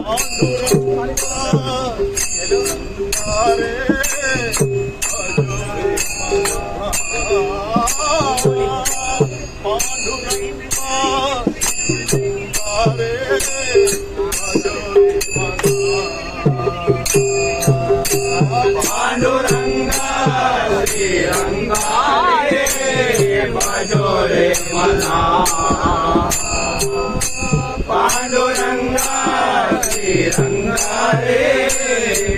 पांडुरंगा श्रीरंगा रे भजो रे मना पांडुरंगा श्रीरंगा रे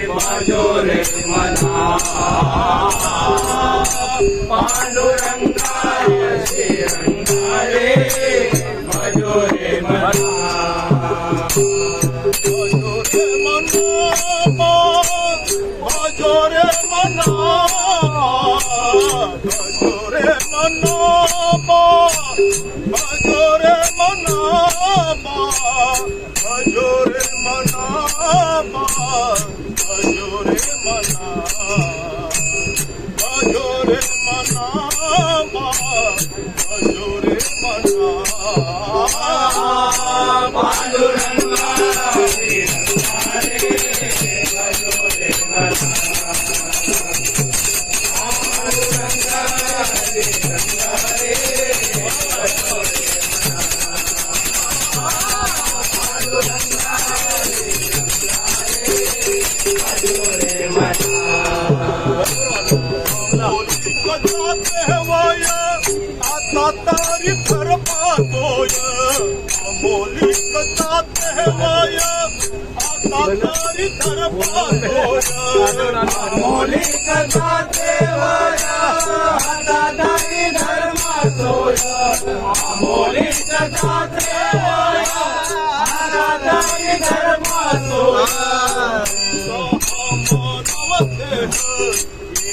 भजो रे मना पांडुरंगा श्रीरंगा रे भजो रे मना भजोरे मना भजोरे मना भजोरे मना भजोरे मना भजोरे मना भजोरे मना भजोरे मना पांडुरंगा तारी कर पातोय मोली कदात हेवाय आता तारी कर पातोय मोली कदात हेवाय आता तारी धर्मातोय मोली कदात हेवाय आता तारी धर्मातोय मानवते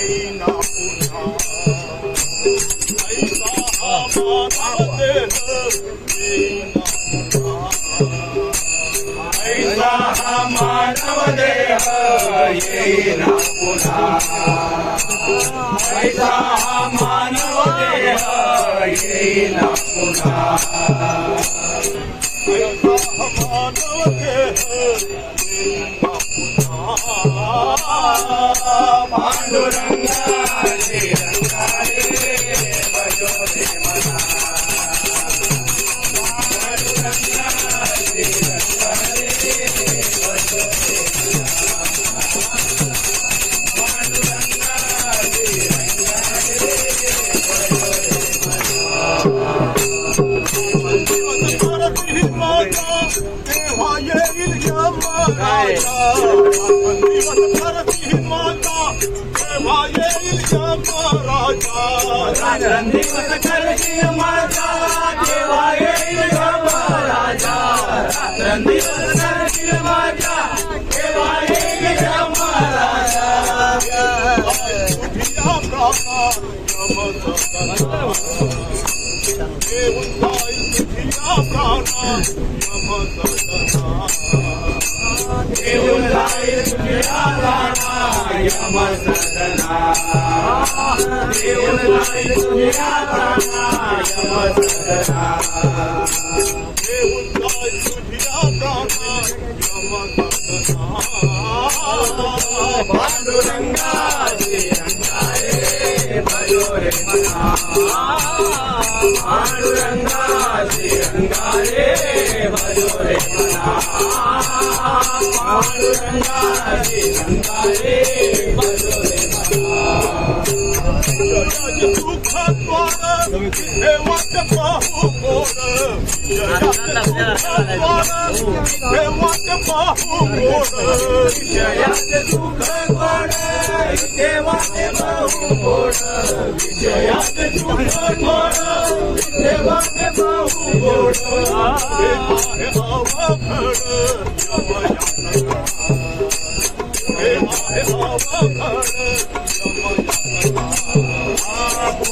येईना पुन्हा ऐसा मानव देह येईना पुन्हा ऐसा मानव देह येईना पुन्हा मानव देह येईना पुन्हा पांडुरंगा श्रीरंगा रे भजो रे मना पांडुरंगा श्रीरंगा रे भजो रे पांडुरंगा श्रीरंगा रे भजो रे तेव्हा येईल यमराजा दिवस करती माता तेव्हा येईल यमराजा दिवस करती माता तेव्हा येईल यमराजा दिवस करती माता तेव्हा येईल यमराजा तुझ्या प्राणा यम सदना देऊन जाईल तुझ्या प्राणा यम सदना देऊन जाईल तुझ्या प्राणा यम सदना देऊन जाईल तुझ्या प्राणा यम सदना देऊन जाईल तुझ्या प्राणा यम सदना पांडुरंगा श्रीरंगा रे भजो रे मना पांडुरंगा श्रीरंगा रे भजो रे मना पांडुरंगा श्रीरंगा रे भजो रे मना सुख द्वार हे वाट पाहू गोड हे वाट पाहू गोड विजयात सुख गोड हे वाट पाहू गोड विजयात सुख गोड हे वाट पाहू गोड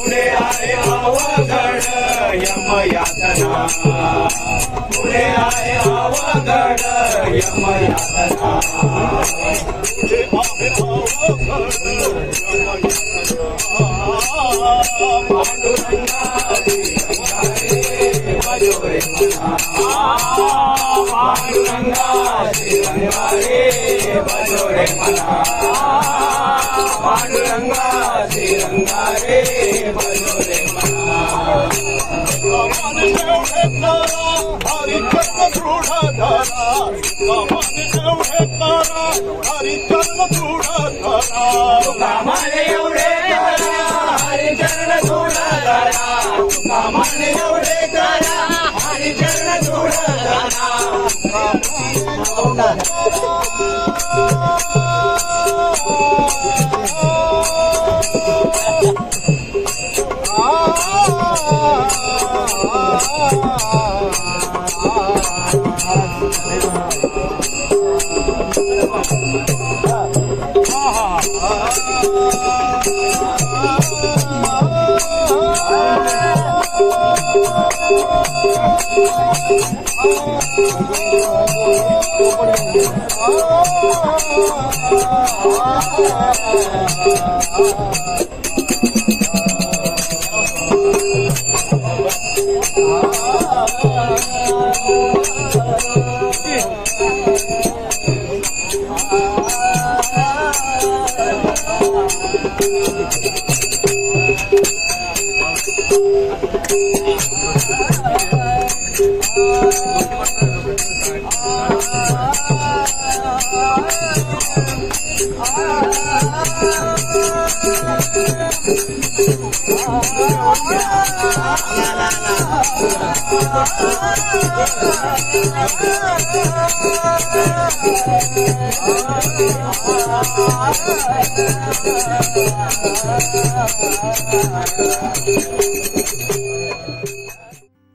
हे आहे अवघड यमयातना हे आहे अवघड यमयातना पुढे आहे अवघड यमयातना पुढे आहे अवघड यमयातना पुढे आहे अवघड यमयातना पांडुरंगा श्रीरंगा रे भजो रे मना पांडुरंगा श्रीरंगा रे मना पांडुरंगा श्रीरंगा रे भजो रे मना हरिचरण दृढ धरा हरिचरण दृढ धरा कामाने एवढे करा हरिचरण दृढ धरा कामाने एवढे करा हरिचरण दृढ धरा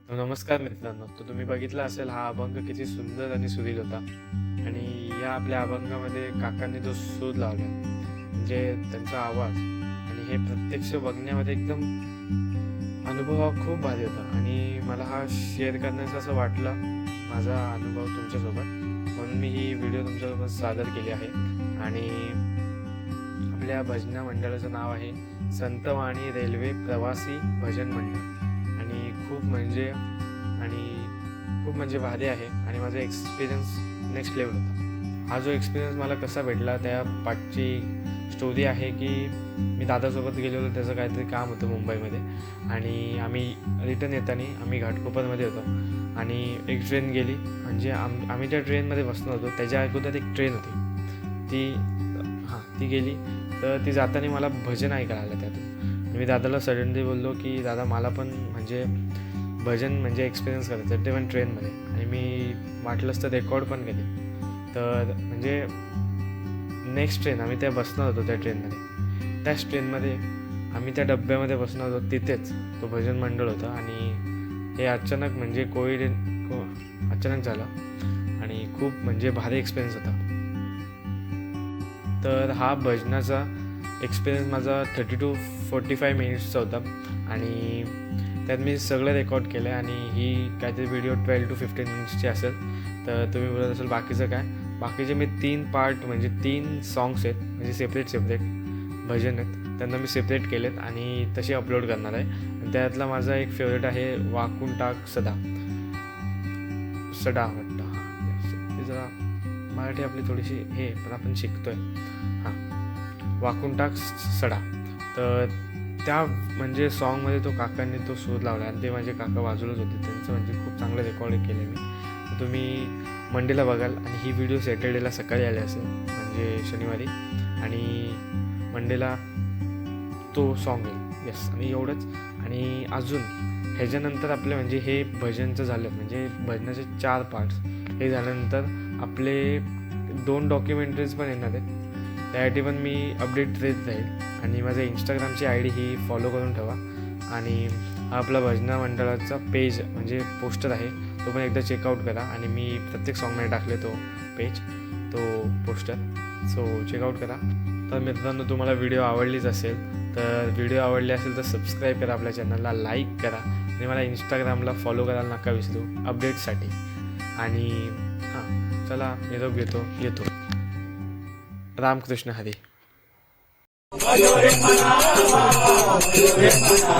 नमस्कार मित्रांनो, तर तुम्ही बघितला असेल हा अभंग किती सुंदर आणि सुरील होता. आणि या आपल्या अभंगामध्ये काकांनी जो सूर लावला म्हणजे त्यांचा आवाज आणि हे प्रत्यक्ष बघण्यामध्ये एकदम अनुभव हा खूप भारी होता. आणि मला हा शेअर करण्याचं असं वाटलं माझा अनुभव तुमच्यासोबत, म्हणून मी ही व्हिडिओ तुमच्यासोबत सादर केली आहे. आणि आपल्या भजना मंडळाचं नाव आहे संतवाणी रेल्वे प्रवासी भजन मंडळ. आणि खूप म्हणजे भारी आहे. आणि माझा एक्सपिरियन्स नेक्स्ट लेवल होता. हा जो एक्सपिरियन्स मला कसा भेटला त्या पाठची स्टोरी आहे की मी दादासोबत गेलो होतो, त्याचं काहीतरी काम होतं मुंबईमध्ये. आणि आम्ही रिटर्न येताना आम्ही घाटकोपरमध्ये होतो आणि एक ट्रेन गेली. म्हणजे आम्ही त्या ट्रेनमध्ये बसलो होतो. त्याच्या अगोदर एक ट्रेन होती ती गेली. तर ती जाताना मला भजन ऐकायला आलं त्यातून. मी दादाला सडनली बोललो की दादा मला पण म्हणजे भजन म्हणजे एक्सपिरियन्स करायचं ते पण ट्रेनमध्ये. आणि मी वाटलंच तर रेकॉर्ड पण केले. तर म्हणजे नेक्स्ट ट्रेन आम्ही त्या बसणार होतो त्या ट्रेनमध्ये. त्याच ट्रेनमध्ये आम्ही त्या डब्यामध्ये बसणार होतो, तिथेच तो भजन मंडळ होता. आणि हे अचानक म्हणजे अचानक झालं आणि खूप म्हणजे भारी एक्सपिरियन्स होता. तर हा भजनाचा एक्सपिरियन्स माझा 30 to 45 मिनिट्सचा होता. आणि त्यात मी सगळं रेकॉर्ड केलं आहे. आणि ही काहीतरी व्हिडिओ 12 to 15 मिनिट्सची असेल. तर तुम्ही बोलत असेल बाकीचं काय, बाकीचे मी 3 पार्ट म्हणजे 3 सॉंग्स आहेत म्हणजे सेपरेट भजन आहेत, त्यांना मी सेपरेट केलेत आणि तसे अपलोड करणार आहे. आणि त्यातला माझा एक फेवरेट आहे वाकून टाक सडा वाटतं. ते जरा मराठी आपली थोडीशी हे पण आपण शिकतोय. वाकून टाक सडा. तर त्या म्हणजे सॉन्गमध्ये तो काकांनी तो सूर लावला आणि ते माझे काका बाजूलाच होते. त्यांचं म्हणजे खूप चांगलं रेकॉर्डिंग केलं मी. तर तुम्ही मंडेला बघाल. आणि ही व्हिडिओ सॅटर्डेला सकाळी आली असेल म्हणजे शनिवारी. आणि मंडेला तो सॉन्ग येईल. येस. आणि एवढंच. आणि अजून ह्याच्यानंतर आपले म्हणजे हे भजनचं झालं म्हणजे भजनाचे 4 पार्ट्स हे झाल्यानंतर आपले 2 डॉक्युमेंटरीज पण येणार आहेत. त्यासाठी पण मी अपडेट देत राहील. आणि माझ्या इंस्टाग्रामची ID ही फॉलो करून ठेवा. आणि हा आपला भजना मंडळाचा पेज म्हणजे पोस्टर आहे तो पण एकदा चेकआउट करा. आणि मी प्रत्येक सॉन्गमध्ये टाकले तो पेज तो पोस्टर, सो चेकआउट करा. तर मित्रांनो तुम्हाला व्हिडिओ आवडलीच असेल तर व्हिडिओ आवडली असेल तर सबस्क्राईब करा आपल्या चॅनलला, लाईक करा. आणि मला इंस्टाग्रामला फॉलो करायला नका विसरू अपडेटसाठी. आणि चला निरोप येतो. रामकृष्ण हरी. भजो रे मना भजो रे मना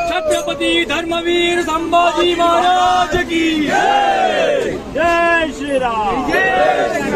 छत्रपती धर्मवीर संभाजी महाराज की जय. जय श्रीराम.